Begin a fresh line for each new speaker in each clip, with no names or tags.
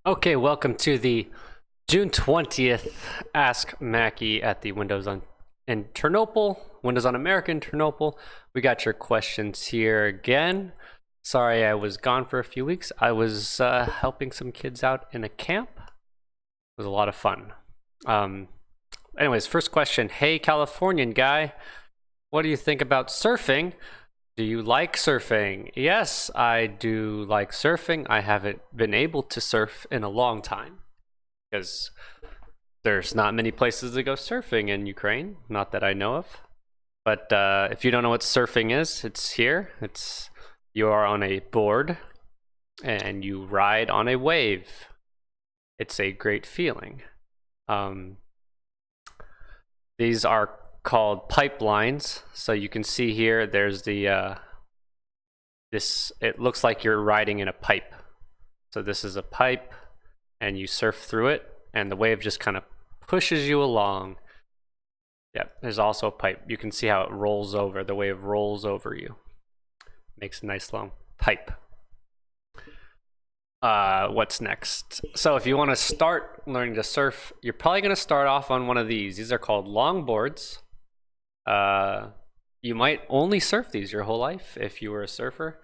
Okay, welcome to the June 20th Ask Mackie at the Windows on in Ternopil, Windows on America in Ternopil. We got your questions here again. Sorry I was gone for a few weeks. I was helping some kids out in a camp. It was a lot of fun. Anyways, first question. Hey, Californian guy, what do you think about surfing? Do you like surfing? Yes, I do like surfing. I haven't been able to surf in a long time because there's not many places to go surfing in Ukraine, not that I know of. But if you don't know what surfing is, it's here. You are on a board and you ride on a wave. It's a great feeling. These are called pipelines. So you can see here, there's the it looks like you're riding in a pipe. So this is a pipe and you surf through it and the wave just kind of pushes you along. Yep, there's also a pipe. You can see how it rolls over. The wave rolls over you. Makes a nice long pipe. What's next? So if you want to start learning to surf, you're probably going to start off on one of these. These are called longboards. You might only surf these your whole life if you were a surfer,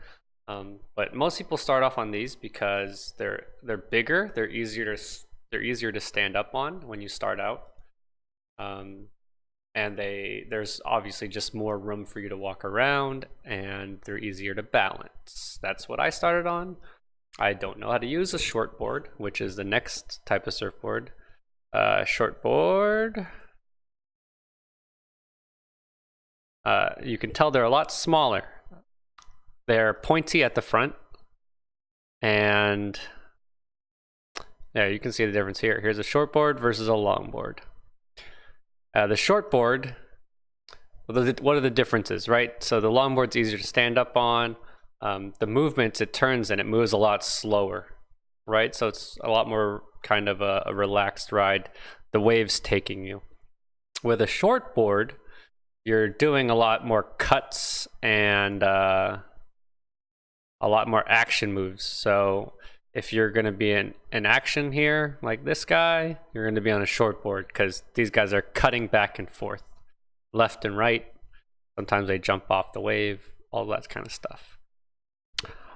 but most people start off on these because they're bigger, they're easier to stand up on when you start out, and there's obviously just more room for you to walk around, and they're easier to balance. That's what I started on. I don't know how to use a shortboard, which is the next type of surfboard. Shortboard. You can tell they're a lot smaller. They're pointy at the front, and yeah, you can see the difference here. Here's a shortboard versus a longboard. The shortboard, what are the differences, right? So the longboard's easier to stand up on. The movements, it turns and it moves a lot slower, right? So it's a lot more kind of a relaxed ride. The wave's taking you. With a shortboard, you're doing a lot more cuts and a lot more action moves. So if you're going to be in action here, like this guy, you're going to be on a shortboard because these guys are cutting back and forth, left and right. Sometimes they jump off the wave, all that kind of stuff.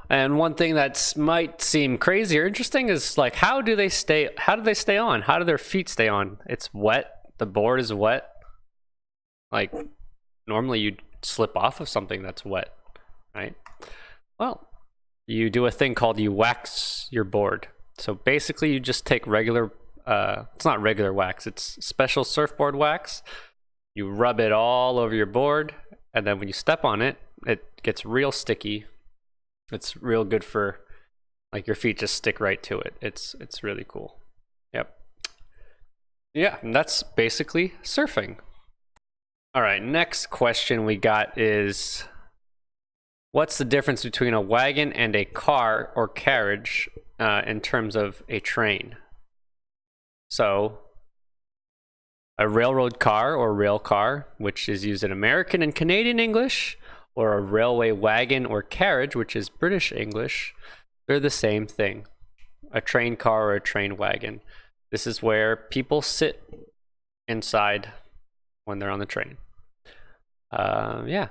And one thing that might seem crazy or interesting is like, how do they stay on? How do their feet stay on? It's wet. The board is wet. Like, normally you'd slip off of something that's wet, right? Well, you do a thing called you wax your board. So basically you just take regular, it's not regular wax, it's special surfboard wax. You rub it all over your board, and then when you step on it, it gets real sticky. It's real good for, like, your feet just stick right to it. It's really cool. Yep. Yeah, and that's basically surfing. All right, next question we got is, what's the difference between a wagon and a car or carriage in terms of a train? So, a railroad car or rail car, which is used in American and Canadian English, or a railway wagon or carriage, which is British English, they're the same thing. A train car or a train wagon. This is where people sit inside when they're on the train. Yeah,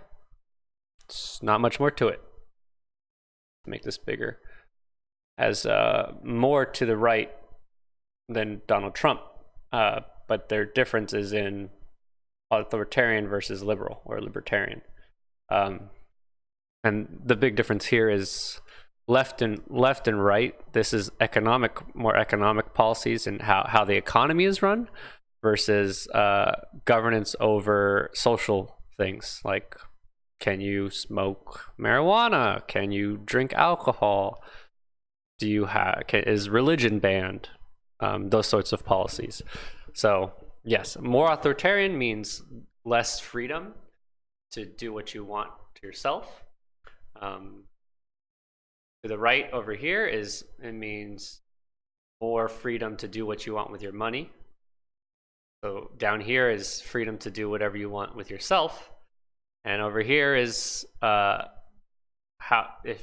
it's not much more to it. Make this bigger. As more to the right than Donald Trump, but their difference is in authoritarian versus liberal or libertarian. And the big difference here is left and right. This is more economic policies and how the economy is run, versus governance over social things like, can you smoke marijuana? Can you drink alcohol? Is religion banned? Those sorts of policies. So yes, more authoritarian means less freedom to do what you want to yourself. To the right over here it means more freedom to do what you want with your money. So down here is freedom to do whatever you want with yourself, and over here is if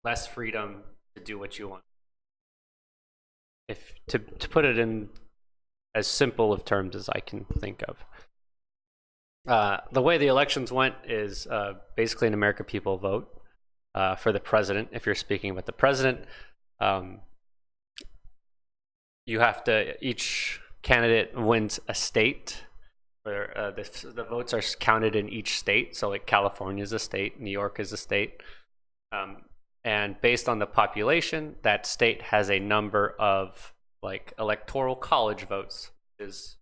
less freedom to do what you want. if to put it in as simple of terms as I can think of. The way the elections went is basically in America, people vote for the president. If you're speaking about the president, you have to, each candidate wins a state, where the votes are counted in each state. So like California is a state, New York is a state. And based on the population, that state has a number of like electoral college votes. It's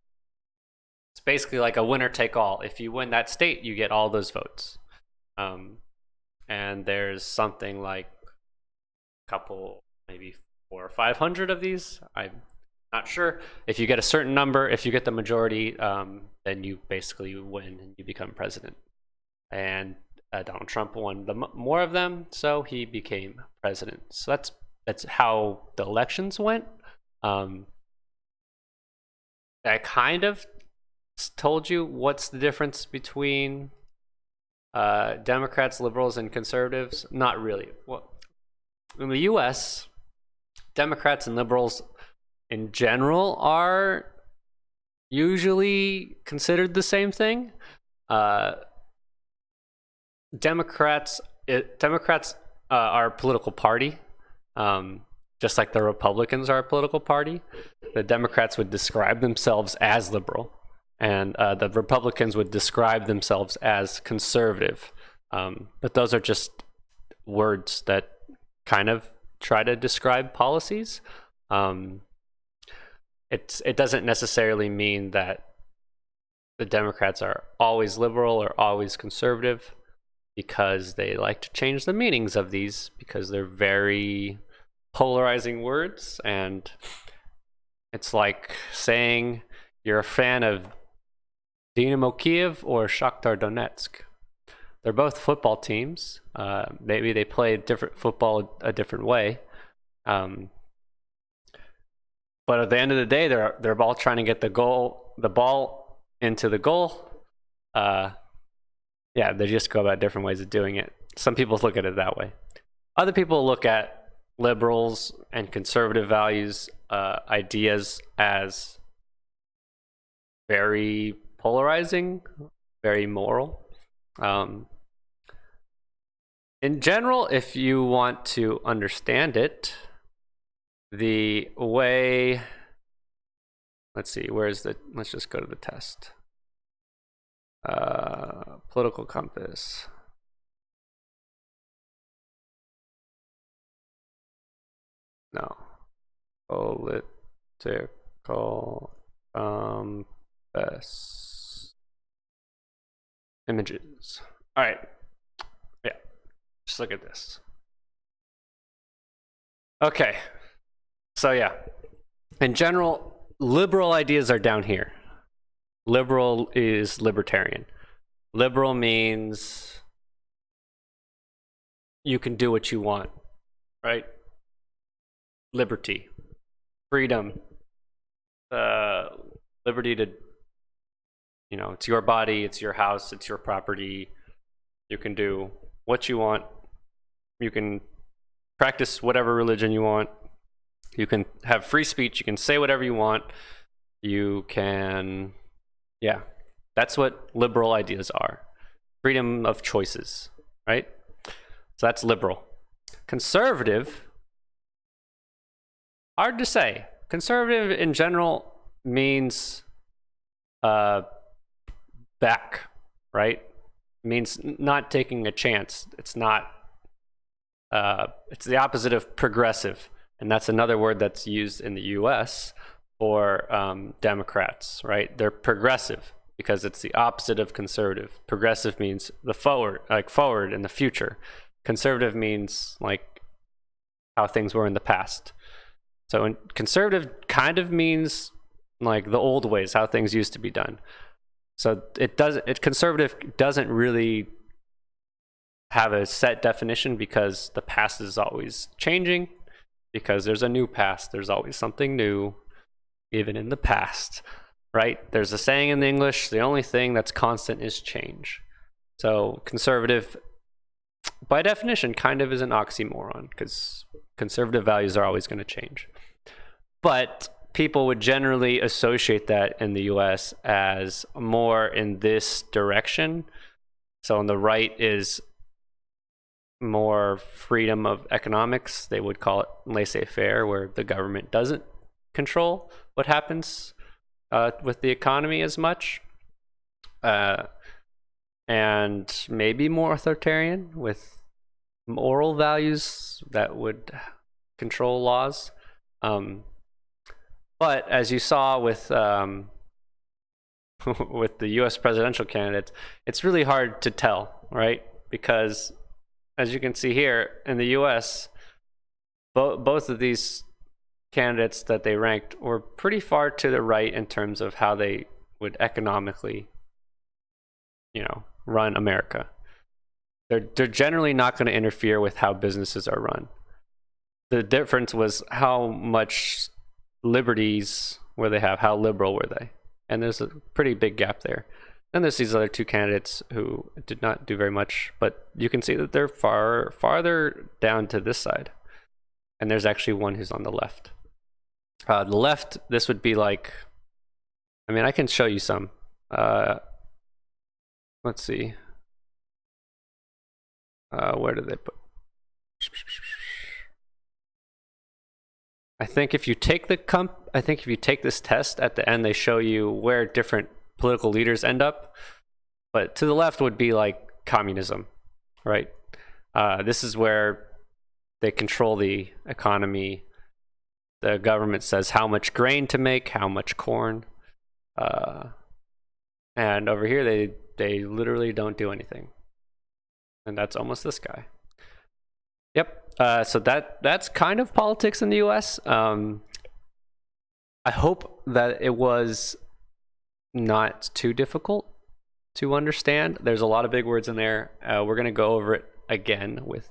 basically like a winner take all. If you win that state, you get all those votes. And there's something like a couple, maybe 400 or 500 of these. I'm not sure. If you get a certain number, if you get the majority, then you basically win and you become president. And Donald Trump won more of them, so he became president. So that's how the elections went. I kind of told you what's the difference between Democrats, liberals, and conservatives. Not really. Well, in the U.S., Democrats and liberals in general are usually considered the same thing. Democrats are a political party, just like the Republicans are a political party. The Democrats would describe themselves as liberal, and the Republicans would describe themselves as conservative. But those are just words that kind of try to describe policies. It doesn't necessarily mean that the Democrats are always liberal or always conservative, because they like to change the meanings of these because they're very polarizing words. And it's like saying you're a fan of Dynamo Kiev or Shakhtar Donetsk. They're both football teams. Maybe they play different football a different way. But at the end of the day, they're all trying to get the ball into the goal. Yeah, they just go about different ways of doing it. Some people look at it that way. Other people look at liberals and conservative values, ideas, as very polarizing, very moral. In general, if you want to understand it, the way, let's see, let's just go to the test. Political compass. No. Political compass. Images. All right. Yeah. Just look at this. Okay. So yeah. In general, liberal ideas are down here. Liberal is libertarian. Liberal means you can do what you want, right? Liberty, freedom, liberty to, it's your body, it's your house, it's your property. You can do what you want. You can practice whatever religion you want. You can have free speech. You can say whatever you want. You can... Yeah, that's what liberal ideas are. Freedom of choices, right? So that's liberal. Conservative, hard to say. Conservative in general means back, right? Means not taking a chance. It's not, it's the opposite of progressive. And that's another word that's used in the US for Democrats, right? They're progressive because it's the opposite of conservative. Progressive means the forward in the future. Conservative means like how things were in the past. So conservative kind of means like the old ways, how things used to be done. So conservative doesn't really have a set definition because the past is always changing, because there's a new past. There's always something new, even in the past, right? There's a saying in the English, the only thing that's constant is change. So conservative, by definition, kind of is an oxymoron, because conservative values are always going to change. But people would generally associate that in the US as more in this direction. So on the right is more freedom of economics. They would call it laissez-faire, where the government doesn't control what happens with the economy as much. And maybe more authoritarian with moral values that would control laws. But as you saw with with the U.S. presidential candidates, it's really hard to tell, right? Because as you can see here in the U.S., both of these candidates that they ranked were pretty far to the right in terms of how they would economically, run America. They're generally not going to interfere with how businesses are run. The difference was how much liberties were they have, how liberal were they? And there's a pretty big gap there. And there's these other two candidates who did not do very much, but you can see that they're farther down to this side. And there's actually one who's on the left. The left, this would be like, I can show you some. Let's see. Where did they put? I think if you take this test at the end, they show you where different political leaders end up. But to the left would be like communism, right? This is where they control the economy. The government says how much grain to make, how much corn. And over here, they literally don't do anything. And that's almost this guy. Yep. So that's kind of politics in the U.S. I hope that it was not too difficult to understand. There's a lot of big words in there. We're going to go over it again with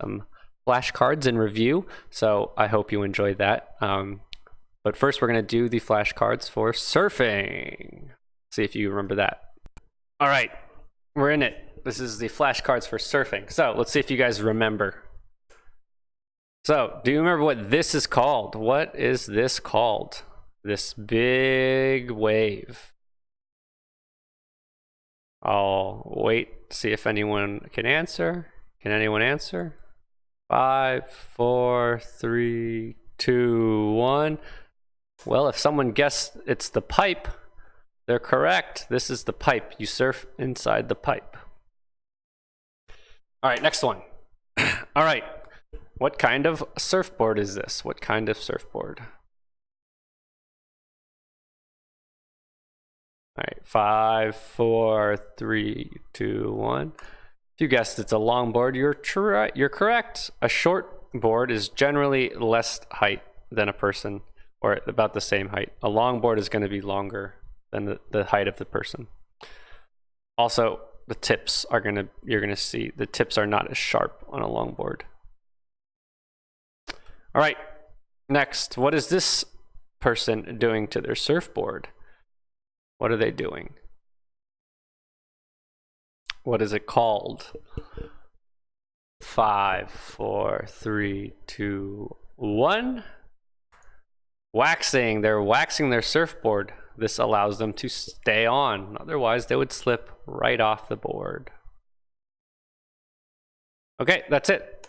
some flashcards in review. So I hope you enjoyed that. But first, we're going to do the flashcards for surfing. See if you remember that. All right, we're in it. This is the flashcards for surfing. So let's see if you guys remember. So, do you remember what this is called? What is this called? This big wave. I'll wait, see if anyone can answer. Can anyone answer? 5, 4, 3, 2, 1. Well, if someone guessed it's the pipe, they're correct. This is the pipe. You surf inside the pipe. All right, next one. All right. What kind of surfboard is this? What kind of surfboard? All right, 5, 4, 3, 2, 1. If you guessed it's a longboard, you're correct. A short board is generally less height than a person, or about the same height. A longboard is going to be longer than the height of the person. Also, the tips are you're gonna see the tips are not as sharp on a longboard. All right, next, what is this person doing to their surfboard? What are they doing? What is it called? 5, 4, 3, 2, 1. Waxing. They're waxing their surfboard. This allows them to stay on. Otherwise, they would slip right off the board. Okay, that's it.